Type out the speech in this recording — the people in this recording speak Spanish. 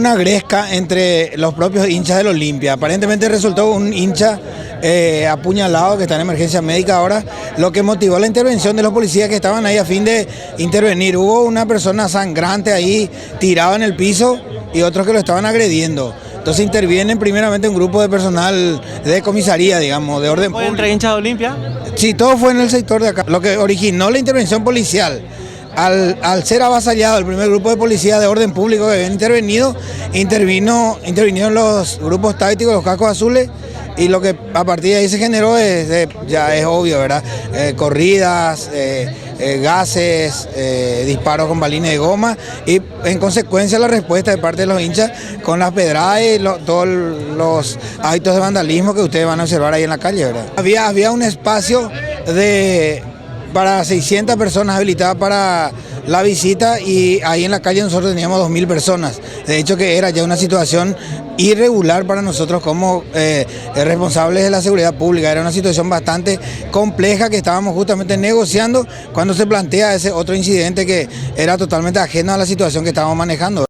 una gresca entre los propios hinchas del Olimpia. Aparentemente resultó un hincha apuñalado que está en emergencia médica ahora, lo que motivó la intervención de los policías que estaban ahí a fin de intervenir. Hubo una persona sangrante ahí tirada en el piso y otros que lo estaban agrediendo. Entonces intervienen primeramente un grupo de personal de comisaría, digamos, de orden ¿Fue público. entre hinchas de Olimpia? Sí, todo fue en el sector de acá. Lo que originó la intervención policial, al ser avasallado el primer grupo de policía de orden público que había intervenido, intervinieron los grupos tácticos, los cascos azules, y lo que a partir de ahí se generó ya es obvio, ¿verdad? Corridas, gases, disparos con balines de goma y en consecuencia la respuesta de parte de los hinchas con las pedradas y todos los actos de vandalismo que ustedes van a observar ahí en la calle, ¿verdad? Había un espacio para 600 personas habilitadas para la visita y ahí en la calle nosotros teníamos 2000 personas. De hecho que era ya una situación irregular para nosotros como responsables de la seguridad pública. Era una situación bastante compleja que estábamos justamente negociando cuando se plantea ese otro incidente que era totalmente ajeno a la situación que estábamos manejando.